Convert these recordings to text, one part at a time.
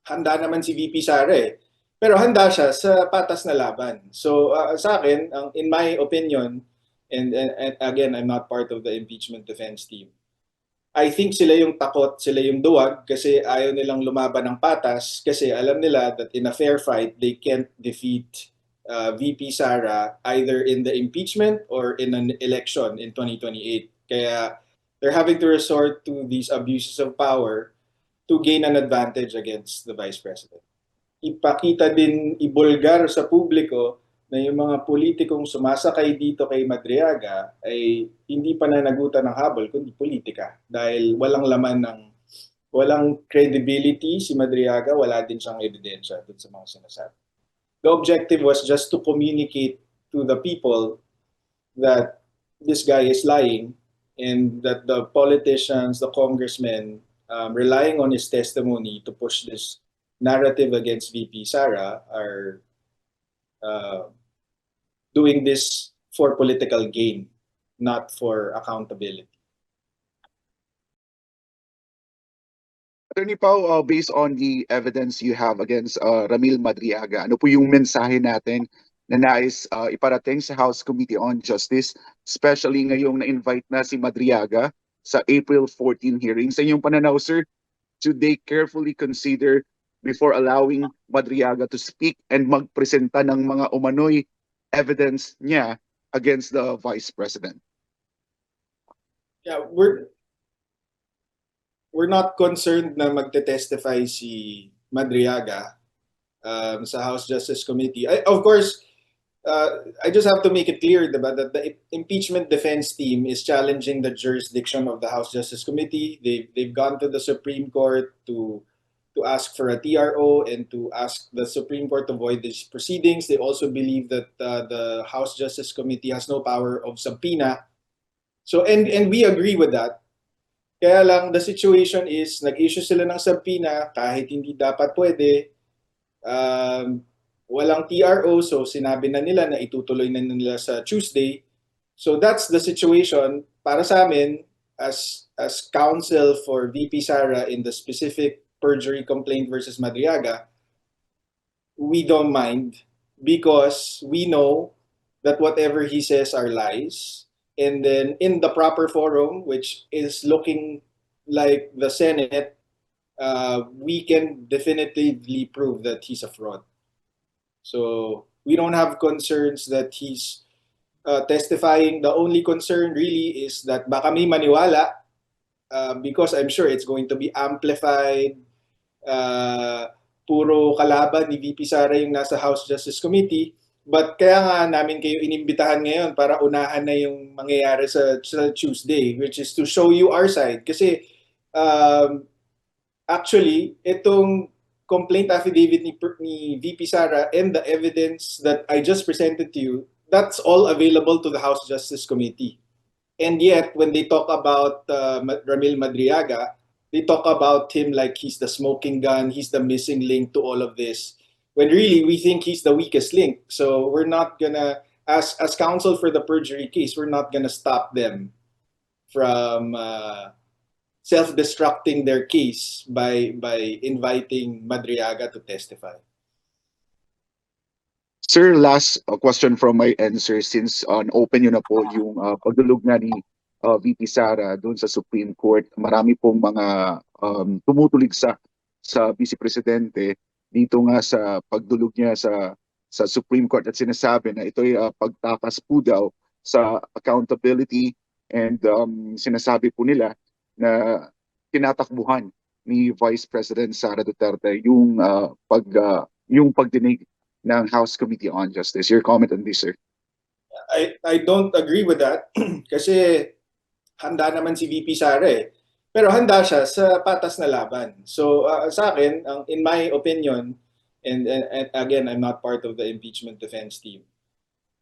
handa naman si VP Sara eh. Pero handa siya sa patas na laban. So sa akin, in my opinion, and again, I'm not part of the impeachment defense team. I think sila yung takot, sila yung duwag kasi ayaw nilang lumaban ng patas kasi alam nila that in a fair fight, they can't defeat VP Sara either in the impeachment or in an election in 2028. Kaya they're having to resort to these abuses of power to gain an advantage against the Vice President. Ipakita din, ibulgar sa publiko na yung mga politikong sumasakay dito kay Madriaga ay hindi pananagutan ng habol kundi politika dahil walang credibility si Madriaga, wala din siyang ebidensya dun sa mga sinasabi. The objective was just to communicate to the people that this guy is lying and that the politicians, the congressmen, relying on his testimony to push this narrative against VP Sara are doing this for political gain, not for accountability. Attorney Pao, based on the evidence you have against Ramil Madriaga, ano po yung mensahe natin na nais iparating sa House Committee on Justice, especially ngayong na-invite na si Madriaga sa April 14 hearing? Sa inyong pananaw, sir, should they carefully consider before allowing Madriaga to speak and magpresenta ng mga umano'y evidence niya against the Vice President? Yeah, we're not concerned na magte-testify si Madriaga sa House Justice Committee. Of course, I just have to make it clear diba, that the impeachment defense team is challenging the jurisdiction of the House Justice Committee. They've gone to the Supreme Court to ask for a TRO and to ask the Supreme Court to void these proceedings. They also believe that the House Justice Committee has no power of subpoena. So and we agree with that. Kaya lang the situation is nag-issue sila ng subpoena kahit hindi dapat pwede. Walang TRO, so sinabi na nila na itutuloy na nila sa Tuesday. So that's the situation para sa amin as counsel for VP Sara in the specific perjury complaint versus Madriaga. We don't mind because we know that whatever he says are lies. And then in the proper forum, which is looking like the Senate, we can definitively prove that he's a fraud. So we don't have concerns that he's testifying. The only concern really is that baka may maniwala because I'm sure it's going to be amplified. Puro kalaban ni VP Sara yung nasa House Justice Committee. But kaya nga namin kayo inimbitahan ngayon para unahan na yung mangyayari sa Tuesday, which is to show you our side. Kasi actually, itong complaint affidavit ni VP Sara and the evidence that I just presented to you, that's all available to the House Justice Committee. And yet, when they talk about Ramil Madriaga, they talk about him like he's the smoking gun, he's the missing link to all of this. When really we think he's the weakest link. So we're not gonna, as counsel for the perjury case, we're not gonna stop them from self-destructing their case by inviting Madriaga to testify. Sir, last question from my end, sir, since open yun na po yung pagdulog na ni VP Sara doon sa Supreme Court, marami pong mga tumutulig sa Vice Presidente dito nga sa pagdulog niya sa Supreme Court at sinasabi na ito'y pagtakas po daw sa accountability and sinasabi po nila na tinatakbuhan ni Vice President Sara Duterte yung pagdinig ng House Committee on Justice. Your comment on this, sir? I don't agree with that kasi handa naman si VP Sara eh. Pero handa siya sa patas na laban. So sa akin, in my opinion, and again, I'm not part of the impeachment defense team,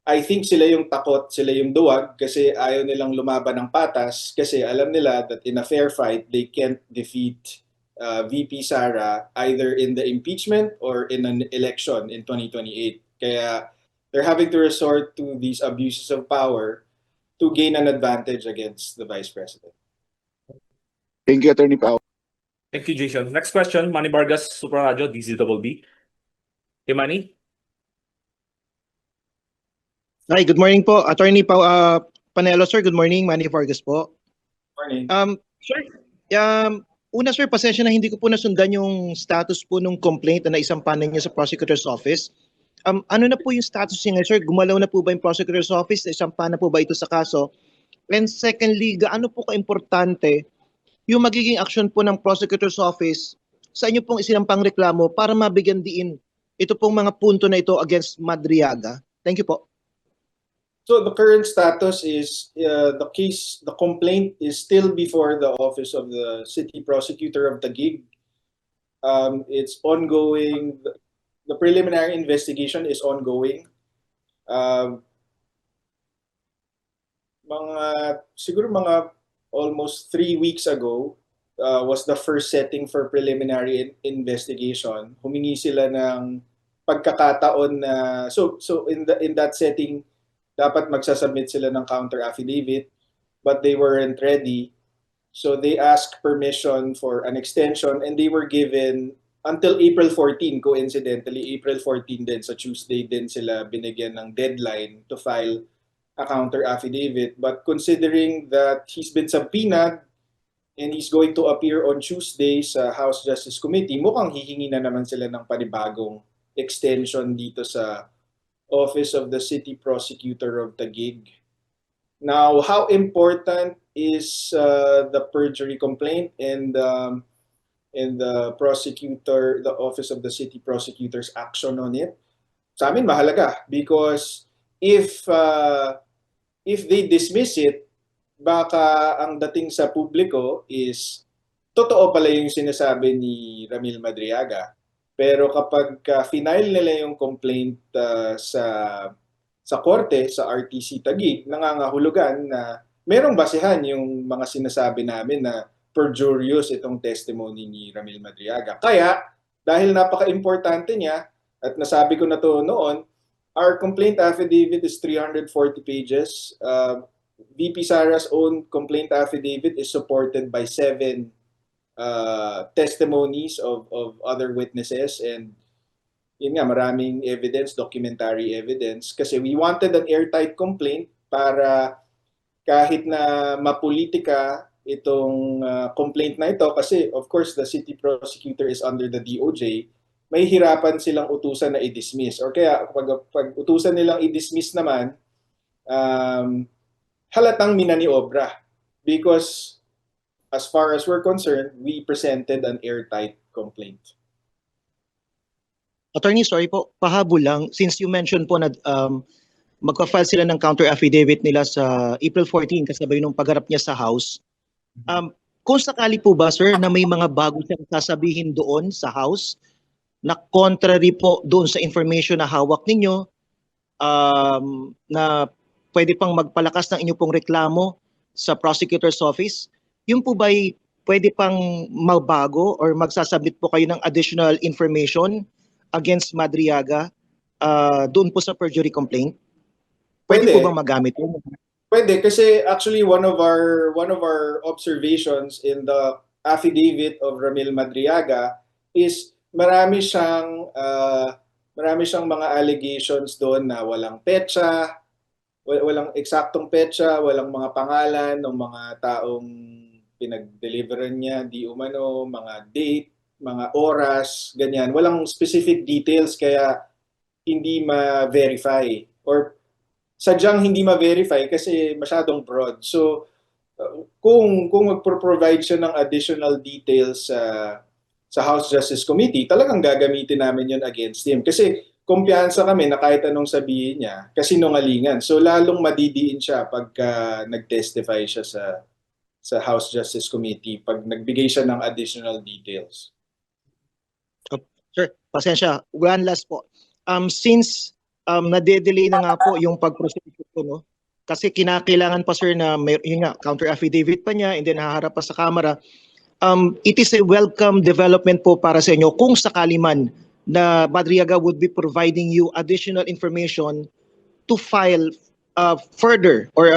I think sila yung takot, sila yung duwag kasi ayaw nilang lumaban ng patas kasi alam nila that in a fair fight, they can't defeat VP Sara either in the impeachment or in an election in 2028. Kaya they're having to resort to these abuses of power to gain an advantage against the Vice President. Thank you, Attorney Pao. Thank you, Jason. Next question, Manny Vargas, Super Radio, DZBB. Hey, Manny. Hi, good morning po. Attorney Panelo, sir. Good morning. Manny Vargas po. Morning. Sir, una sir, pasensya na hindi ko po nasundan yung status po nung complaint na naisampanan niya sa prosecutor's office. Ano na po yung status niya ngayon, sir? Gumalaw na po ba yung prosecutor's office? Naisampanan na po ba ito sa kaso? And secondly, gaano po ka-importante yung magiging action po ng prosecutor's office sa inyo pong isinampang reklamo para mabigyan diin ito pong mga punto na ito against Madriaga? Thank you po. So the current status is the complaint is still before the office of the city prosecutor of Taguig. It's ongoing. The preliminary investigation is ongoing. Siguro mga almost 3 weeks ago was the first setting for preliminary investigation. Humingi sila ng pagkakataon na so in that setting dapat magsasubmit sila ng counter affidavit, but they weren't ready. So they asked permission for an extension and they were given until April 14. Coincidentally, April 14 din, sa Tuesday din sila binigyan ng deadline to file a counter affidavit. But considering that he's been subpoenaed and he's going to appear on Tuesday sa House Justice Committee, mukhang hihingi na naman sila ng panibagong extension dito sa Office of the City Prosecutor of Taguig. Now, how important is the perjury complaint and the Office of the City Prosecutor's action on it? Sa amin mahalaga because if they dismiss it, baka ang dating sa publiko is totoo pala yung sinasabi ni Ramil Madriaga. Pero kapag final nila yung complaint sa korte, sa RTC Taguig, nangangahulugan na merong basehan yung mga sinasabi namin na perjurious itong testimony ni Ramil Madriaga. Kaya, dahil napaka-importante niya, at nasabi ko na to noon, our complaint affidavit is 340 pages. VP Sara's own complaint affidavit is supported by 7 testimonies of other witnesses, and yun nga, maraming evidence, documentary evidence, kasi we wanted an airtight complaint para kahit na mapolitika itong complaint na ito, kasi of course the city prosecutor is under the DOJ, may hirapan silang utusan na i-dismiss, or kaya pag utusan nilang i-dismiss naman, halatang minaniobra, because as far as we're concerned, we presented an airtight complaint. Attorney, sorry po, pahabol lang. Since you mentioned po na magpa-file sila ng counter affidavit nila sa April 14 kasabay nung pagharap niya sa House. Kung sakali po ba, sir, na may mga bago siyang sasabihin doon sa House na contrary po doon sa information na hawak ninyo, na pwede pang magpalakas ng inyo pong reklamo sa prosecutor's office, yun po ba'y pwede pang magbago or magsasabit po kayo ng additional information against Madriaga doon po sa perjury complaint? Pwede po bang magamit yun? Pwede, kasi actually one of our observations in the affidavit of Ramil Madriaga is marami siyang mga allegations doon na walang petsa, walang eksaktong petsa, walang mga pangalan ng mga taong pinag-deliveran niya, di umano, mga date, mga oras, ganyan. Walang specific details kaya hindi ma-verify, or sadyang hindi ma-verify kasi masyadong broad. So kung magpro-provide siya ng additional details sa House Justice Committee, talagang gagamitin namin yun against him. Kasi kumpiyansa kami na kahit anong sabihin niya, kasinungalingan. So lalong madidiin siya pagka nag-testify siya sa House Justice Committee, pag nagbigay siya ng additional details. Sir, pasensya. One last po. Since nade-delay na nga po yung pag-proceed po, no? Kasi kinakailangan pa, sir, na yun nga, counter affidavit pa niya and then haharap pa sa camera. It is a welcome development po para sa inyo kung sakali man na Madriaga would be providing you additional information to file further or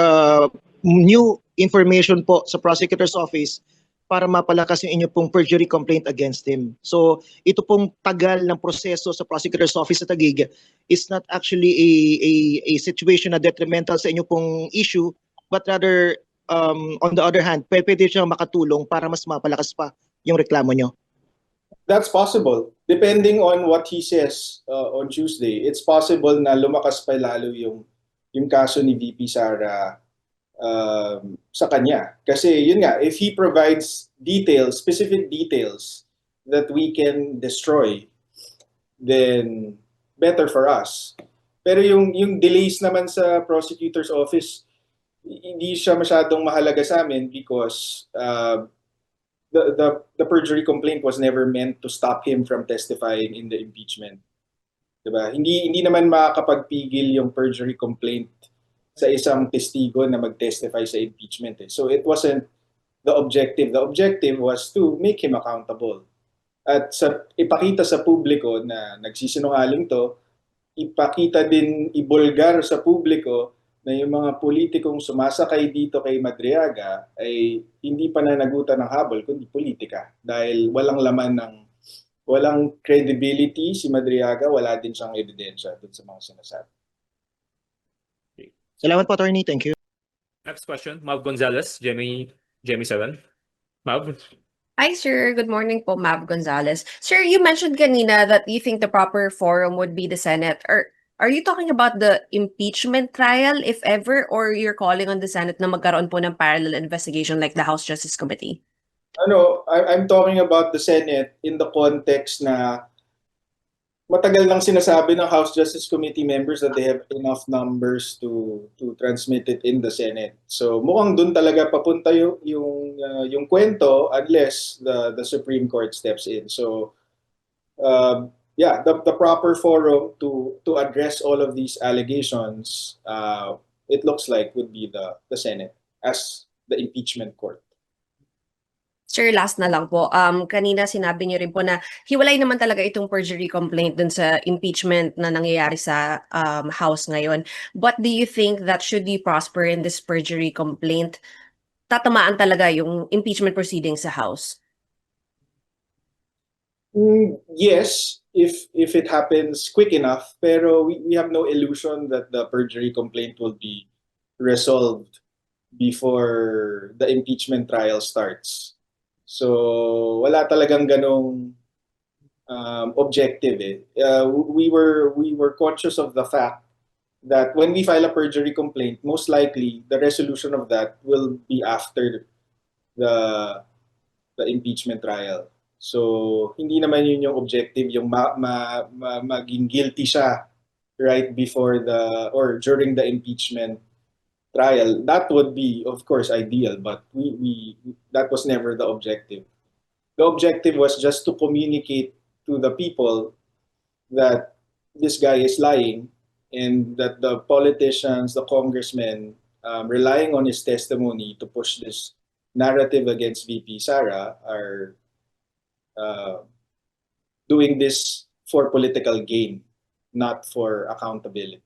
new information po sa prosecutor's office para mapalakas yung inyo pong perjury complaint against him. So ito pong tagal ng proseso sa prosecutor's office sa Taguig is not actually a situation na detrimental sa inyo pong issue, but rather on the other hand, pwede siyang makatulong para mas mapalakas pa yung reklamo nyo. That's possible. Depending on what he says on Tuesday, it's possible na lumakas pa lalo yung kaso ni VP Sara sa kanya. Kasi yun nga, if he provides details, specific details that we can destroy, then better for us. Pero yung delays naman sa prosecutor's office, hindi siya masyadong mahalaga sa amin because the perjury complaint was never meant to stop him from testifying in the impeachment. Diba? Hindi naman makakapagpigil yung perjury complaint sa isang testigo na mag-testify sa impeachment. So it wasn't the objective. The objective was to make him accountable. At ipakita sa publiko na nagsisinungaling to, ipakita din, ibulgar sa publiko na yung mga politikong sumasakay dito kay Madriaga ay hindi pananagutan ng habol, kundi politika. Dahil walang credibility si Madriaga, wala din siyang ebidensya dun sa mga sinasabi. Salamat po, attorney. Thank you. Next question, Mav Gonzalez, Jemmy 7. Mav? Hi, sir. Good morning po, Mav Gonzalez. Sir, you mentioned kanina that you think the proper forum would be the Senate. Are you talking about the impeachment trial, if ever, or you're calling on the Senate na magkaroon po ng parallel investigation like the House Justice Committee? I'm talking about the Senate in the context na matagal nang sinasabi ng House Justice Committee members that they have enough numbers to transmit it in the Senate. So mukhang dun talaga papunta yung kwento unless the Supreme Court steps in. So the proper forum to address all of these allegations, it looks like would be the Senate as the impeachment court. Sir, last na lang po. Kanina sinabi niyo rin po na hiwalay naman talaga itong perjury complaint dun sa impeachment na nangyayari sa House ngayon. But do you think that should you prosper in this perjury complaint, tatamaan talaga yung impeachment proceedings sa House? Yes, if it happens quick enough, pero we have no illusion that the perjury complaint will be resolved before the impeachment trial starts. So wala talagang ganong objective eh. We were conscious of the fact that when we file a perjury complaint, most likely the resolution of that will be after the impeachment trial. So hindi naman yun yung objective, yung maging guilty siya right before or during the impeachment trial. That would be, of course, ideal, but that was never the objective. The objective was just to communicate to the people that this guy is lying and that the politicians, the congressmen, relying on his testimony to push this narrative against VP Sara are doing this for political gain, not for accountability.